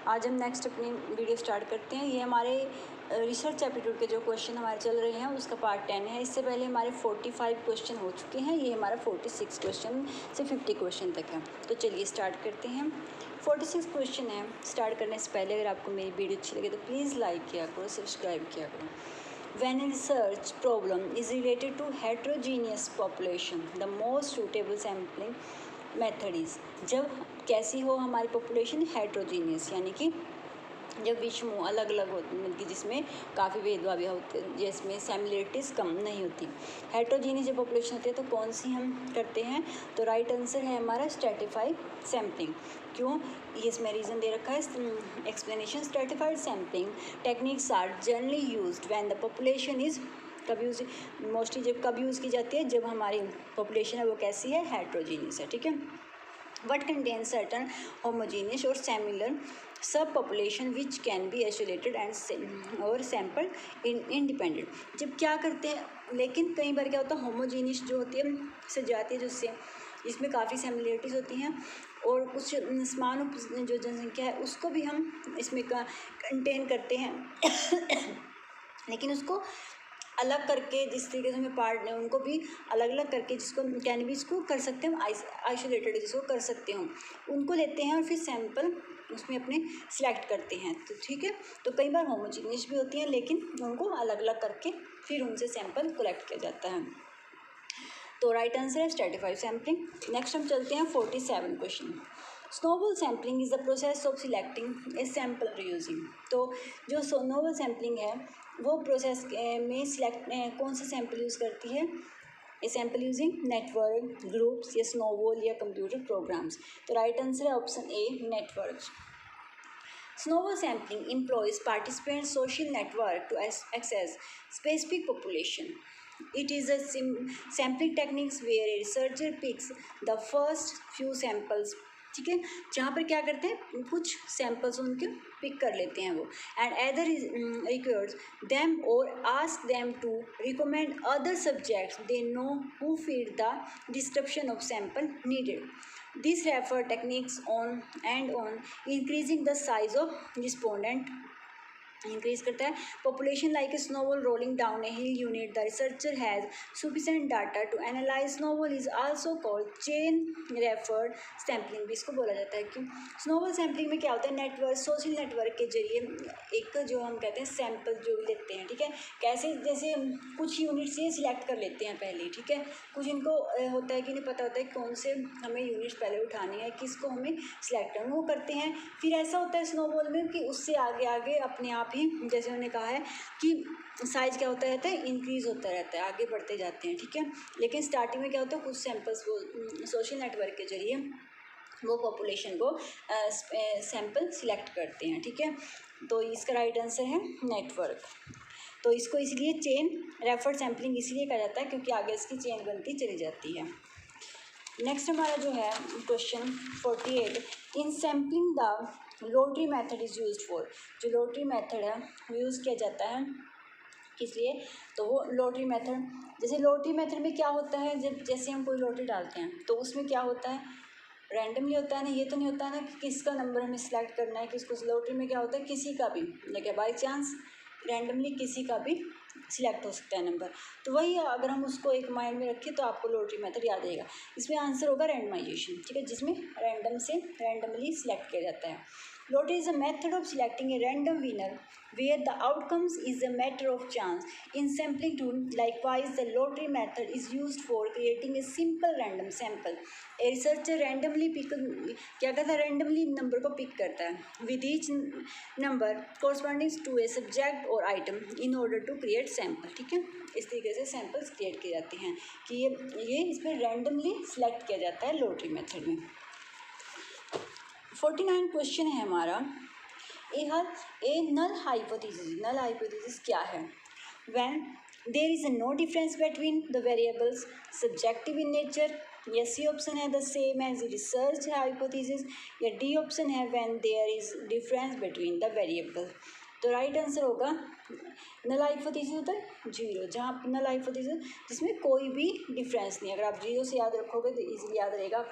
आज हम नेक्स्ट अपनी वीडियो स्टार्ट करते हैं। ये हमारे रिसर्च एप्टीट्यूड के जो क्वेश्चन हमारे चल रहे हैं उसका पार्ट 10 है। इससे पहले हमारे 45 क्वेश्चन हो चुके हैं, ये हमारा 46 क्वेश्चन से 50 क्वेश्चन तक है। तो चलिए स्टार्ट करते हैं। 46 क्वेश्चन है। स्टार्ट करने से पहले अगर आपको मेरी वीडियो अच्छी लगे तो प्लीज़ लाइक किया करो, सब्सक्राइब किया करो। When a research problem is related to heterogeneous population, the most suitable sampling method is, जब कैसी हो हमारी पॉपुलेशन हेट्रोजीनियस, यानी कि जब विषमूह अलग अलग होती, जिसमें काफ़ी भेदभाव होते हैं, जिसमें सिमिलरिटीज़ कम नहीं होती। हेट्रोजीनियस जब पॉपुलेशन होती है तो कौन सी हम करते हैं, तो राइट आंसर है हमारा स्ट्रैटिफाइड सैम्पलिंग। क्यों, ये इसमें रीज़न दे रखा है explanation. Stratified sampling techniques are generally used when the population is, कब यूज, मोस्टली जब कब यूज़ की जाती है, जब हमारी पॉपुलेशन है वो कैसी है, हेट्रोजीनियस है। ठीक है। What contains certain homogeneous or similar subpopulation which can be isolated and और sampled independent। जब क्या करते हैं, लेकिन कई बार क्या होता है, होमोजीनियस जो होती है सजाती है, जिससे इसमें काफ़ी सिमिलरिटीज़ होती हैं और कुछ समान जो जनसंख्या है उसको भी हम इसमें कंटेन करते हैं लेकिन उसको अलग करके, जिस तरीके से हमें पार्ट ने उनको भी अलग अलग करके, जिसको कैन भी इसको कर सकते हैं, आइसोलेटेड जिसको कर सकते हो, उनको लेते हैं और फिर सैंपल उसमें अपने सिलेक्ट करते हैं। तो ठीक है, तो कई बार होमोजीनियस भी होती हैं लेकिन उनको अलग अलग करके फिर उनसे सैंपल कलेक्ट किया जाता है। तो राइट आंसर है स्ट्रैटिफाइड सैम्पलिंग। नेक्स्ट हम चलते हैं 47 question. Snowball sampling is the process of selecting A sample reusing. तो जो स्नोबॉल सैम्पलिंग है वो प्रोसेस में सिलेक्ट कौन सा सैंपल यूज़ करती है, ए सैम्पल यूजिंग नेटवर्क, ग्रुप्स या स्नोबॉल या कंप्यूटर प्रोग्राम्स। तो राइट आंसर है option A, network. Snowball sampling employs participants' social network to access specific population. It is a sampling techniques where a researcher picks the first few samples, ठीक है, जहाँ पर क्या करते हैं, कुछ सैम्पल्स उनके पिक कर लेते हैं वो, एंड अदर रिक्वायर्स देम और ask them to recommend other subjects they know who fit the description of sample needed. These refer techniques on increasing the size of respondent, increase करता है population like a snowball rolling down a hill unit. The researcher has sufficient data to analyse snowball is also called chain referred sampling भी इसको बोला जाता है। क्यों, snowball sampling में क्या होता है, नेटवर्क, सोशल नेटवर्क के जरिए एक जो हम कहते हैं सैम्पल जो लेते हैं, ठीक है, कैसे, जैसे कुछ यूनिट से सिलेक्ट कर लेते हैं पहले, ठीक है, कुछ इनको होता है कि नहीं पता होता है कौन से हमें यूनिट्स पहले उठानी है, किसको हमें सिलेक्ट करना, वो करते हैं। फिर ऐसा होता है स्नोबॉल में कि उससे आगे आगे अपने आप ही, जैसे उन्होंने कहा है कि साइज क्या होता रहता है, इंक्रीज होता रहता है, आगे बढ़ते जाते हैं, ठीक है। लेकिन स्टार्टिंग में क्या होता है, कुछ सैंपल्स वो सोशल नेटवर्क के जरिए वो पॉपुलेशन को सैंपल सिलेक्ट करते हैं, ठीक है। तो इसका राइट आंसर है नेटवर्क। तो इसको इसलिए चेन रेफर्ड सैम्पलिंग इसलिए कहा जाता है क्योंकि आगे इसकी चेन बनती चली जाती है। नेक्स्ट हमारा जो है question 48, in sampling the lottery method is used for. जो लोटरी मेथड है वो यूज़ किया जाता है किस लिए, तो वो लोटरी मेथड, जैसे लोटरी मेथड में क्या होता है, जब जैसे हम कोई लोटरी डालते हैं तो उसमें क्या होता है, रैंडमली होता है ना, ये तो नहीं होता है ना कि किसका नंबर हमें सिलेक्ट करना है, किसको। लोटरी में क्या होता है, किसी का भी, लेकिन बाई चांस रैंडमली किसी का भी सिलेक्ट हो सकता है नंबर। तो वही अगर हम उसको एक माइंड में रखें तो आपको लोटरी मेथड याद रहेगा। इसमें आंसर होगा रैंडमाइजेशन, ठीक है, जिसमें रैंडम से रैंडमली सिलेक्ट किया जाता है। Lottery is a method of selecting a random winner where the outcomes is a matter of chance. In sampling tool, likewise, the lottery method is used for creating a simple random sample. A researcher randomly क्या करता है, randomly number को pick करता है with each number corresponding to a subject or item in order to create sample, ठीक है। इस तरीके से सैम्पल्स क्रिएट किए जाते हैं कि ये इसमें रैंडमली सिलेक्ट किया जाता है लोटरी मेथड में। 49 क्वेश्चन है हमारा, ए नल हाइपोथेसिस। नल हाइपोथेसिस क्या है, when there is no difference between the variables subjective in nature, या सी ऑप्शन है the same as research hypothesis, या डी ऑप्शन है when there is difference between the variable. तो right answer होगा null hypothesis होता है zero, जहाँ null hypothesis जिसमें कोई भी डिफरेंस नहीं। अगर आप जीरो से याद रखोगे तो इजीली याद रहेगा,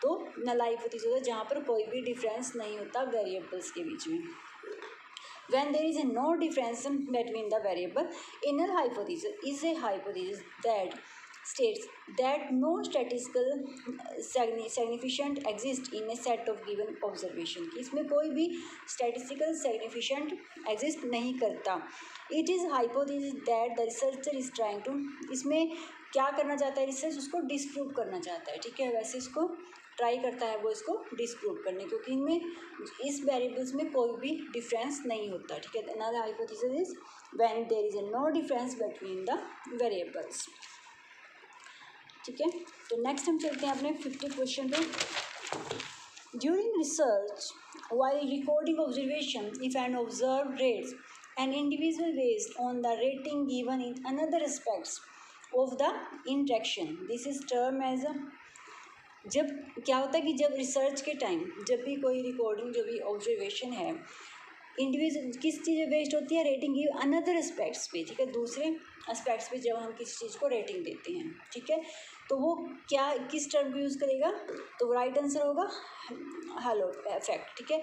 तो नल हाइपोथेसिस होता है जहाँ पर कोई भी डिफरेंस नहीं होता वेरिएबल्स के बीच में। When there is no difference between the variable, a null hypothesis is a hypothesis that states that no statistical significant exists in a set of given observation, कि इसमें कोई भी statistical significant exist नहीं करता। It is hypothesis that the researcher is trying to, इसमें क्या करना चाहता है रिसर्च, उसको डिस्प्रूव करना चाहता है, ठीक है। वैसे इसको ट्राई करता है वो इसको डिस्प्रूव करने, क्योंकि इनमें इस वेरिएबल्स में कोई भी डिफरेंस नहीं होता, ठीक है। Null hypothesis is when there is no difference between the variables, ठीक है। तो नेक्स्ट हम चलते हैं अपने 50 क्वेश्चन पे। During research while recording observation if an observer rates an individual based on the rating given in another aspects of the interaction, this is term as a, जब क्या होता है कि जब रिसर्च के टाइम जब भी कोई रिकॉर्डिंग जो भी ऑब्जर्वेशन है इंडिविजुअल किस चीज़ बेस्ड होती है, रेटिंग गिव अनदर एस्पेक्ट्स पे, ठीक है, दूसरे एस्पेक्ट्स पे जब हम किसी चीज़ को रेटिंग देते हैं, ठीक है, तो वो क्या किस टर्म को यूज़ करेगा, तो राइट आंसर होगा हेलो इफेक्ट, ठीक है।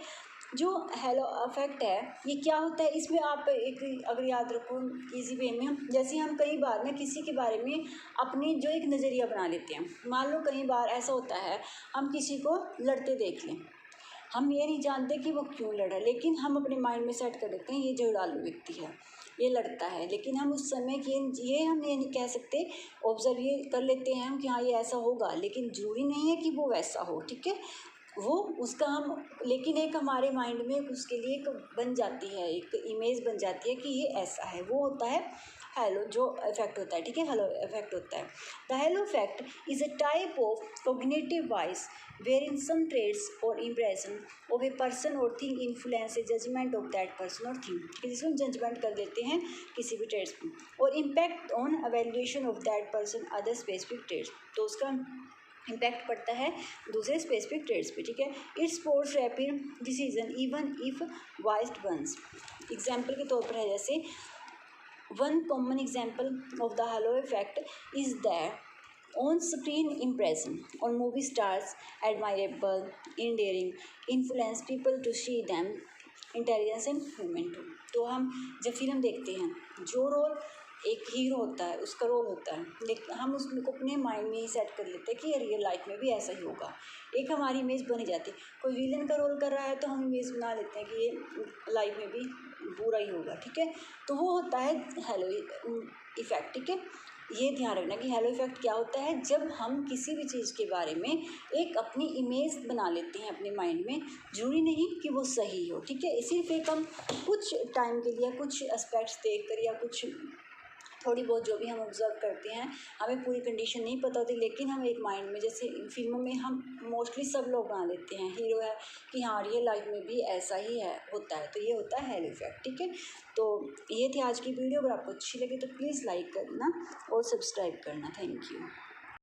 जो हेलो इफेक्ट है ये क्या होता है, इसमें आप एक अगर याद रखो इजी वे में, जैसे हम कई बार ना किसी के बारे में अपनी जो एक नज़रिया बना लेते हैं, मान लो कई बार ऐसा होता है हम किसी को लड़ते देख लें, हम ये नहीं जानते कि वो क्यों लड़ा, लेकिन हम अपने माइंड में सेट कर देते हैं ये झगड़ालू व्यक्ति है, ये लड़ता है, लेकिन हम उस समय की ये हम ये नहीं कह सकते, ऑब्जर्व ये कर लेते हैं हम कि हाँ ये ऐसा होगा, लेकिन जरूरी नहीं है कि वो वैसा हो, ठीक है, वो उसका हम, लेकिन एक हमारे माइंड में उसके लिए एक बन जाती है, एक इमेज बन जाती है कि ये ऐसा है, वो होता है हेलो जो इफेक्ट होता है, ठीक है, हेलो इफेक्ट होता है। The halo effect is a type of cognitive bias where in some traits or impression of a person or thing influence a judgement of that person or thing, जिसमें judgement कर लेते हैं किसी भी traits पे, और impact on evaluation of that person other specific traits, तो उसका इम्पैक्ट पड़ता है दूसरे स्पेसिफिक ट्रेड्स पे, ठीक है। It supports rapid decision even if biased ones, example के तौर पर है जैसे one common example of the halo effect is that on screen impression और movie stars admirable endearing influence people to see them intelligence and human too, तो हम जब film देखते हैं जो रोल एक हीरो होता है उसका रोल होता है, लेकिन हम उसको अपने माइंड में ही सेट कर लेते हैं कि ये रियल लाइफ में भी ऐसा ही होगा, एक हमारी इमेज बनी जाती है। कोई विलन का रोल कर रहा है तो हम इमेज बना लेते हैं कि ये लाइफ में भी बुरा ही होगा, ठीक है, तो वो होता है हेलो इफेक्ट, ठीक है। ये ध्यान रखना कि हेलो इफेक्ट क्या होता है, जब हम किसी भी चीज़ के बारे में एक अपनी इमेज बना लेते हैं अपने माइंड में, जरूरी नहीं कि वो सही हो, ठीक है, सिर्फ एक हम कुछ टाइम के लिए कुछ एस्पेक्ट्स देख कर या कुछ थोड़ी बहुत जो भी हम ऑब्जर्व करते हैं, हमें पूरी कंडीशन नहीं पता होती, लेकिन हम एक माइंड में जैसे फिल्मों में हम मोस्टली सब लोग बना लेते हैं हीरो है कि हाँ रियल लाइफ में भी ऐसा ही है होता है, तो ये होता है हेलो इफेक्ट, ठीक है। तो ये थी आज की वीडियो, अगर आपको अच्छी लगी तो प्लीज़ लाइक करना और सब्सक्राइब करना, थैंक यू।